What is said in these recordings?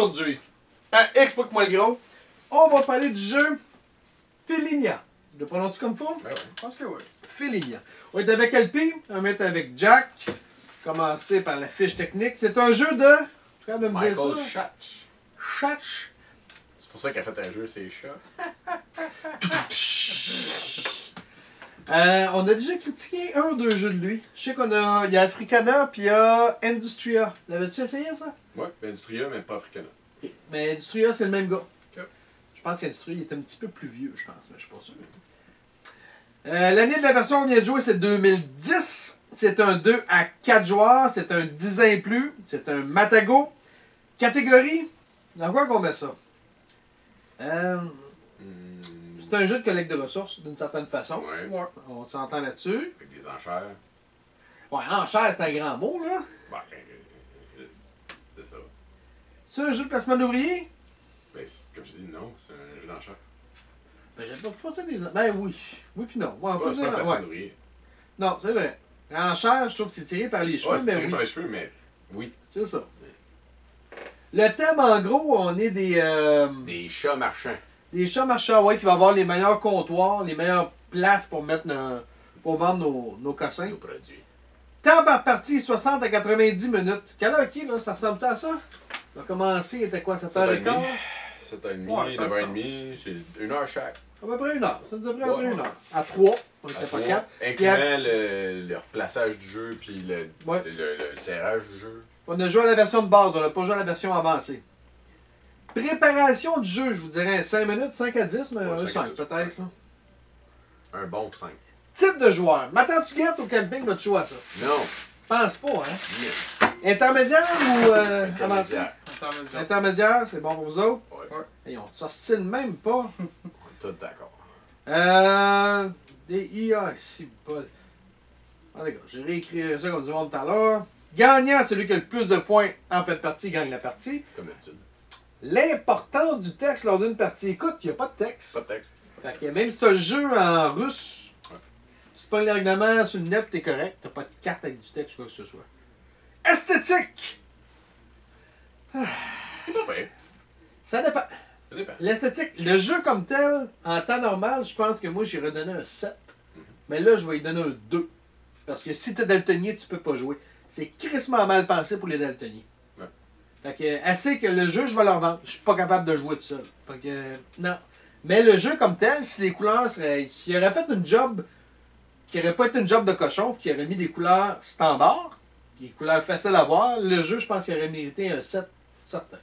Aujourd'hui, à Explique-moi le gros, on va parler du jeu Félinia. Je le prononce comme faut? Ben ouais, je pense que oui. Félinia. On est avec LP, on va être avec Jack. Commencer par la fiche technique. C'est un jeu de... Tu peux me dire Michael ça? Schatch. Schatch. C'est pour ça qu'il a fait un jeu, c'est chat. On a déjà critiqué un ou deux jeux de lui. Je sais qu'on a... Il y a Africana puis il y a Industria. L'avais-tu essayé ça? Ouais, Industria, mais pas Africana. Ok. Mais Industria, c'est le même gars. Ok. Je pense qu'Industria il est un petit peu plus vieux, je pense, mais je suis pas sûr. L'année de la version qu'on vient de jouer, c'est 2010. C'est un 2 à 4 joueurs. C'est un 10 ans et plus. C'est un Matago. Catégorie, dans quoi qu'on met ça? C'est un jeu de collecte de ressources, d'une certaine façon. Ouais. Ouais. On s'entend là-dessus. Avec des enchères. Ouais, enchère, c'est un grand mot, là. Ben, c'est ça. C'est un jeu de placement d'ouvriers? Ben, comme je dis, non, c'est un jeu d'enchères. Ben, j'aime pas ça des... Ben oui. Oui puis non. Ouais, on peut C'est pas un dire... placement Ouais. d'ouvrier. Non, c'est vrai. Enchère, je trouve que c'est tiré par les cheveux, Ouais, c'est mais tiré oui. par les cheveux, mais oui. C'est ça. Le thème, en gros, on est des Des chats marchands. chats marchands, ouais, qui vont avoir les meilleurs comptoirs, les meilleures places pour mettre pour vendre nos cossins. Nos produits. Temps par partie, 60 à 90 minutes. Quelle heure qui, là? Ça ressemble à ça? On a commencé, il était quoi, 7h15? 7h30, Ouais, ça me 9h30, c'est 1 heure chaque. À peu près une heure. Ça nous a pris à peu près Ouais. une heure. À 3, on était pas 4. Incluant le replaçage du jeu puis Ouais. le serrage du jeu. On a joué à la version de base, on n'a pas joué à la version avancée. Préparation du jeu, je vous dirais 5 minutes, 5 à 10, mais Ouais, 5 à 5 10, peut-être. là. Un bon 5. Type de joueur. M'attends-tu guettes au camping, vas-tu jouer à ça? Non. Pense pas, hein? Bien. Intermédiaire ou avancé? Intermédiaire. Intermédiaire. Intermédiaire, c'est bon pour vous autres? Ouais. Et on s'ostine même pas. On est tous d'accord. Des IA, si bol. Ah d'accord, j'ai réécrit ça comme du monde tout à l'heure. Gagnant, celui qui a le plus de points en fait de partie, gagne la partie. Comme d'habitude. L'importance du texte lors d'une partie. Écoute, il n'y a pas de texte. Pas de texte. Fait que même si tu as le jeu en russe, Ouais. tu te pognes les règlements sur le net, t'es correct. T'as pas de carte avec du texte ou quoi que ce soit. Esthétique! C'est pas pire. Ça dépend. Ça dépend. L'esthétique, le jeu comme tel, en temps normal, je pense que moi j'ai redonné un 7. Mais là, je vais lui donner un 2. Parce que si t'es daltonien, tu peux pas jouer. C'est crissement mal pensé pour les daltoniens. Ouais. Fait que, assez que le jeu, je vais leur vendre. Je suis pas capable de jouer tout seul. Fait que, non. Mais le jeu comme tel, si les couleurs seraient. S'il aurait fait une job qui aurait pas été une job de cochon, qui aurait mis des couleurs standards, des couleurs faciles à voir, le jeu, je pense qu'il aurait mérité un 7 certain.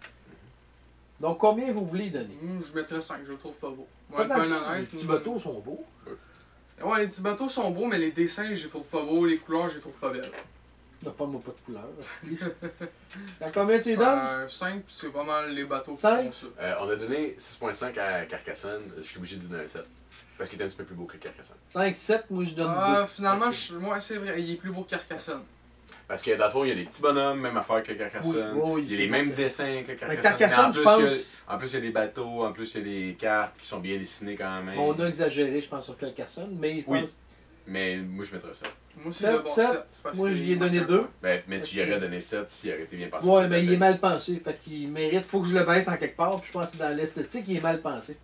Donc, combien vous voulez y donner? Je mettrais 5, je le trouve pas beau. Pas Ouais, tant que ben ça. honnête. Les petits bateaux sont beaux. Ouais, les petits bateaux sont beaux, mais les dessins, je les trouve pas beaux. Les couleurs, je les trouve pas belles. Non, pas moi, pas de couleur. À combien tu lui donnes? 5, c'est pas mal les bateaux qui Cinq? font ça. On a donné 6.5 à Carcassonne. Je suis obligé de donner un 7. Parce qu'il est un petit peu plus beau que Carcassonne. 5, 7, moi je donne 2. Finalement, moi, c'est vrai, il est plus beau que Carcassonne. Parce que dans le fond, il y a des petits bonhommes, même affaire que Carcassonne. Oui, oui, il y a les mêmes dessins que Carcassonne. Carcassonne, Mais je en pense- plus, en plus, il y a des bateaux, en plus, il y a des cartes qui sont bien dessinées quand même. On a exagéré, je pense, sur Carcassonne, mais je Oui. pense... Mais moi, je mettrais ça. Moi aussi, Sept, d'abord sept. 7. Moi, j'y ai donné 2. Mais tu y aurais donné 7 s'il aurait été bien pensé. Ouais, mais il est mal pensé. Fait qu'il mérite, faut que je le baisse en quelque part. Puis je pense que dans l'esthétique, il est mal pensé.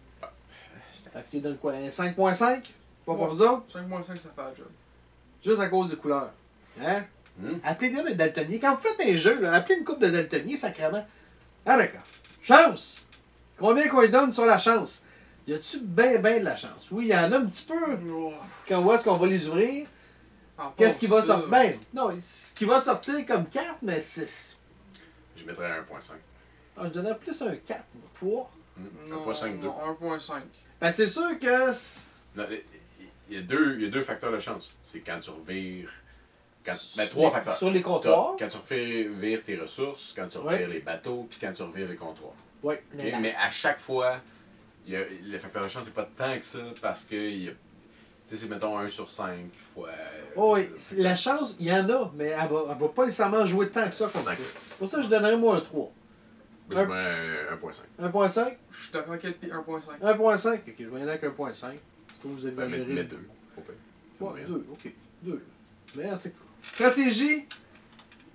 Fait qu'il donne quoi? Un 5.5? Pas pour Ouais. vous autres? 5.5, ça fait la job. Juste à cause des couleurs. Hein? Hmm. Appelez-les des daltoniens. Quand vous faites un jeu, là, appelez une coupe de daltoniens, sacrément. Ah d'accord. Chance! Combien qu'on lui donne sur la chance? Y a-tu ben de la chance? Oui, il y en a un petit peu. Quand on voit est-ce qu'on va les ouvrir, qu'est-ce qui va sortir? Ben, non, ce qui va sortir comme carte, mais c'est... Je mettrais 1.5. Ah, je donnerais plus un 4, 3. 1.5, 2. 1.5. Ben, c'est sûr que... Non, il y a deux facteurs de chance. C'est quand tu revires. Ben, 3 facteurs. Sur les comptoirs. Quand tu revires tes ressources, quand tu revires les bateaux, puis quand tu revires les comptoirs. Oui, Ok? Mais à chaque fois, le facteur de chance, c'est pas tant que ça parce que tu sais, c'est mettons 1 sur 5 fois. Oh, oui, la chance, il y en a, mais elle va pas nécessairement jouer tant que ça comme Tant ça. que ça. Pour ça, je donnerais moi un 3. Moi, je mets 1.5. 1.5? Je suis d'accord avec le 1.5. 1.5? Ok, je vais y aller avec 1.5. Je trouve que vous Ben, exagérez. mets 2. Ouais, 2, ok. 2. Mais c'est cool. Stratégie,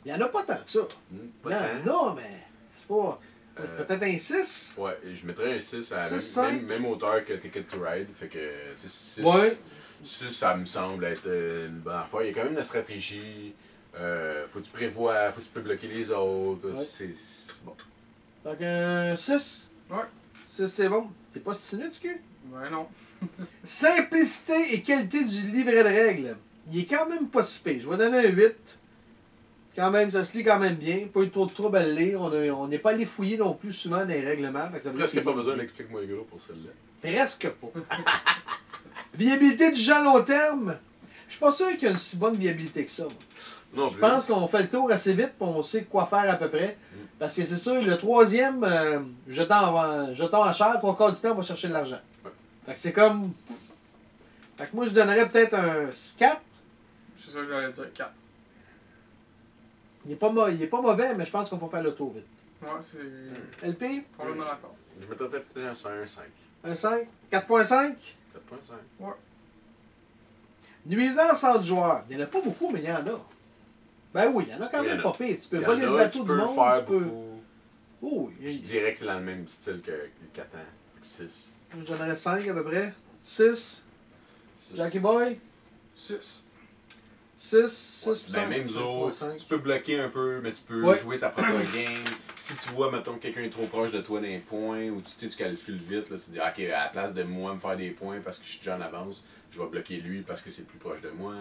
il n'y en a pas tant que ça. Il y Pas tant. en a, mais c'est pas... Peut-être un 6? Ouais, je mettrais un 6 à la 6, même hauteur que Ticket to Ride. Fait que, tu sais, 6, Ouais. 6, ça me semble être une bonne affaire. Il y a quand même de la stratégie. Faut que tu prévois, faut que tu peux bloquer les autres. Ouais. C'est bon. Donc un 6? Ouais. 6, c'est bon. T'es pas stiné, tu cul? Ben non. Simplicité et qualité du livret de règles. Il est quand même pas si pire. Je vais donner un 8. Quand même, ça se lit quand même bien. Pas eu trop de trouble à le lire. On n'est pas allé fouiller non plus souvent dans les règlements. Fait que ça veut dire Presque qu'il pas est- besoin d'expliquer-moi gros pour celle-là. Presque pas. Viabilité du jeu à long terme. Je suis pas sûr qu'il y a une si bonne viabilité que ça. Moi. Non, Je pense qu'on fait le tour assez vite et on sait quoi faire à peu près. Parce que c'est sûr, le troisième, jeton en chair, 3 quarts du temps, on va chercher de l'argent. Ouais. Fait que c'est comme. Fait que moi, je donnerais peut-être un 4. C'est ça que j'allais dire, 4. Il est pas mauvais, mais je pense qu'on va faire le tour vite. Ouais, c'est LP, probablement d'accord. Je mettrais peut-être un 5. un 5. 4.5. 4.5. Nuisance entre joueurs. Il n'y en a pas beaucoup, mais il y en a. Ben oui, il y en a quand Il y même en a. pas pire. Tu peux Il y en voler le a, bateau tu du peux monde. faire Tu peux. beaucoup. Oh, Je dirais que c'est dans le même style que Catan. 6. je donnerais 5 à peu près. 6. Jackie Boy. 6. 6. Ouais, 6. dans les mêmes eaux, tu peux bloquer un peu, mais tu peux Ouais. jouer ta propre game. Si tu vois, mettons, que quelqu'un est trop proche de toi d'un point, ou tu sais, tu calcules vite, là, tu te dis, ok, à la place de moi me faire des points parce que je suis déjà en avance, je vais bloquer lui parce que c'est plus proche de moi.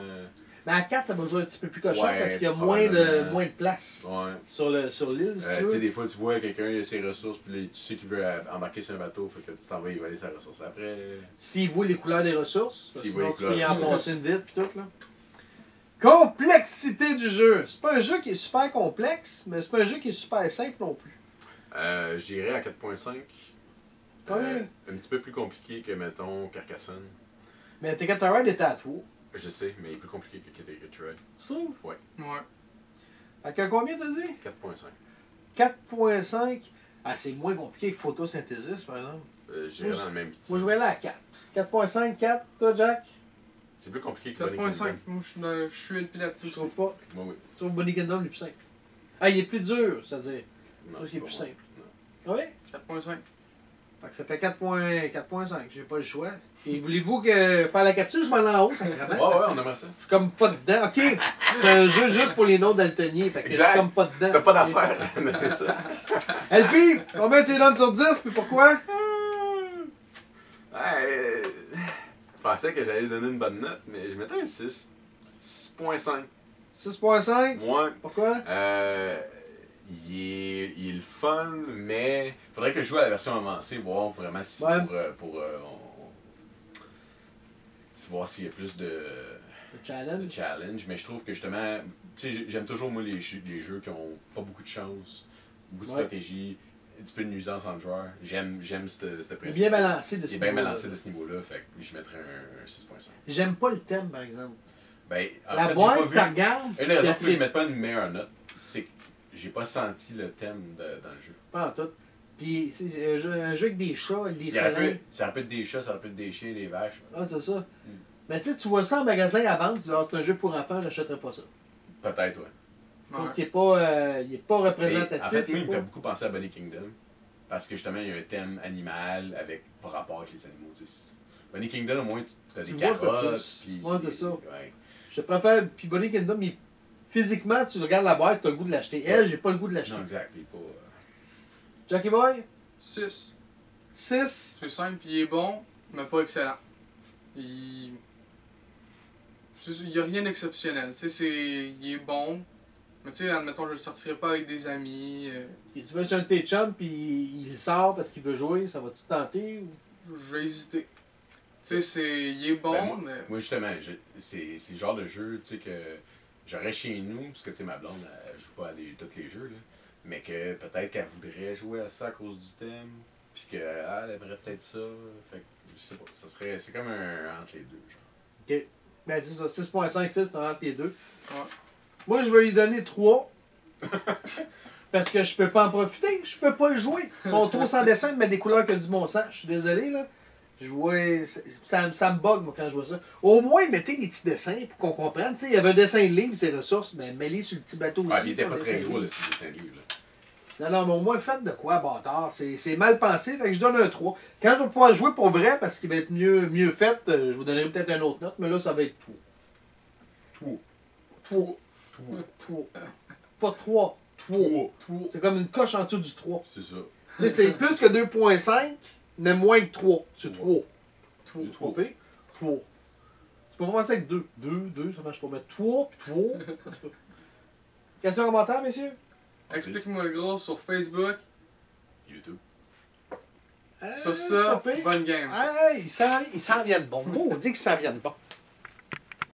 Mais à 4, ça va jouer un petit peu plus cochon Ouais, parce qu'il y a probablement. moins de place Ouais. sur l'île, si tu Tu sais, veux. des fois, tu vois quelqu'un, il a ses ressources, puis là, tu sais qu'il veut embarquer sur un bateau, fait que tu t'en vas, il va aller ses ressources après. S'il voit les couleurs des ressources, parce que S'il voit sinon les tu peux y couleurs en des ressources. passer une vite puis tout là. Complexité du jeu. C'est pas un jeu qui est super complexe, mais c'est pas un jeu qui est super simple non plus. J'irais à 4.5. Combien? Un petit peu plus compliqué que, mettons, Carcassonne. Mais Ticket to Ride était à toi. Je sais, mais il est plus compliqué que Ticket to Ride. Tu trouves? Ouais. Fait que combien t'as dit? 4.5. 4.5. Ah, c'est moins compliqué que Photosynthesis, par exemple. J'irais dans le même style. Moi, je vais là à 4. 4.5, 4. Toi, Jack? C'est plus compliqué que Bonnie 4.5. Kingdom. Moi, je suis le là-dessus Je aussi. trouve pas. Moi, oui. Je trouve Bonnie Kingdom le plus simple. Ah, il est plus dur, c'est-à-dire. Non, Toi, qui est pas plus moi. simple. Oui? 4.5. Fait que ça fait 4.5. J'ai pas le choix. Et voulez-vous que faire la capture, je m'en en haut, ça Ouais, ouais, on aimerait ça. Je suis comme pas dedans. Ok, c'est un jeu juste pour les noms daltoniens. Fait que je Exact. suis comme pas dedans. T'as pas d'affaire à noter ça. LP, combien tu lui donnes sur 10 puis pourquoi? Ouais, je pensais que j'allais lui donner une bonne note, mais je mettais un 6. 6.5. 6.5. Moi, Pourquoi? il est le fun, mais faudrait que je joue à la version avancée, voir vraiment si Ouais. voir s'il y a plus de Le challenge. challenge. Mais je trouve que justement, tu sais, j'aime toujours moi les jeux qui ont pas beaucoup de chance, beaucoup de Ouais. stratégie, un petit peu de nuisance entre joueurs. J'aime ce Il est principe. bien balancé de Il ce est bien niveau-là. balancé de ce niveau-là, fait que je mettrais un 6.5. J'aime pas le thème, par exemple. Ben, en La fait, boîte, j'ai tu pas vu. regardes. Une des raisons pour puis que je mette pas une meilleure note, c'est que j'ai pas senti le thème dans le jeu. Pas en tout. Puis c'est un jeu avec des chats, des Il y aurait félins. pu, ça aurait pu être des chats, ça aurait pu être des chiens, des vaches. Ah, c'est ça. Mais tu vois ça en magasin à vendre, tu dis, ah, c'est un jeu pour enfants, j'achèterais pas ça. Peut-être, ouais. Je trouve Ouais. qu'il est pas, il est pas Mais, représentatif. en fait, il moi, est il me fait pas- beaucoup penser à Bonnie Kingdom. Parce que justement, il y a un thème animal avec par rapport avec les animaux. Tu sais. Bonnie Kingdom, au moins, tu as Tu des vois un peu carottes. plus. Puis Ouais, des- c'est ça. Ouais. Je préfère. Puis Bonnie Kingdom, physiquement, tu regardes la boîte, tu as le goût de l'acheter. Elle, j'ai pas le goût de l'acheter. Non, exact. Il est pas. Jackie Boy, 6. 6. C'est simple, puis il est bon, mais pas excellent. Il n'y a rien d'exceptionnel. Tu sais, il est bon, mais tu sais, admettons, je le sortirais pas avec des amis. Et tu vas chez un de tes chums, puis il sort parce qu'il veut jouer, ça va-tu te tenter? Ou... Je vais hésiter. Tu sais, il est bon, Ben, mais. Moi, justement, c'est le genre de jeu tu sais, que j'aurais chez nous, parce que tu sais, ma blonde, elle joue pas à tous les jeux, là, mais que peut-être qu'elle voudrait jouer à ça à cause du thème, puis qu'elle aimerait peut-être ça. Fait que, je sais pas, c'est comme un entre les deux. Genre. Ok. Ben, c'est ça, 6.5, 6, c'est entre les deux. Ouais. Moi, je vais lui donner 3. Parce que je peux pas en profiter, je peux pas le jouer. Ils sont trop sans dessin, ils mettent des couleurs que du bon sens. Je suis désolé, là. Je vois, ça me bug, moi, quand je vois ça. Au moins, mettez des petits dessins pour qu'on comprenne. Tu sais, il y avait un dessin de livre, ses ressources, mais mets-les sur le petit bateau aussi. Ouais, puis il était ton pas dessin très de gros, livre. là, ce dessin de livre. Là. Non, non, mais au moins, faites de quoi, bâtard? C'est mal pensé, fait que je donne un 3. Quand je vais pouvoir jouer pour vrai, parce qu'il va être mieux fait, je vous donnerai peut-être une autre note, mais là, ça va être 3. 3. 3. Pas 3. 3. C'est comme une coche en dessous du 3. C'est ça. Tu sais, c'est plus que 2.5, mais moins que 3. C'est 3. 3. 3 P. 3. Tu peux pas penser avec 2. 2, ça marche pas. Mais 3 puis 3. Question commentaire, messieurs? Explique-moi le gros sur Facebook. YouTube. Sur ça, bonne game. Hey, il s'en vient de bon. On dit que ça vient de bon.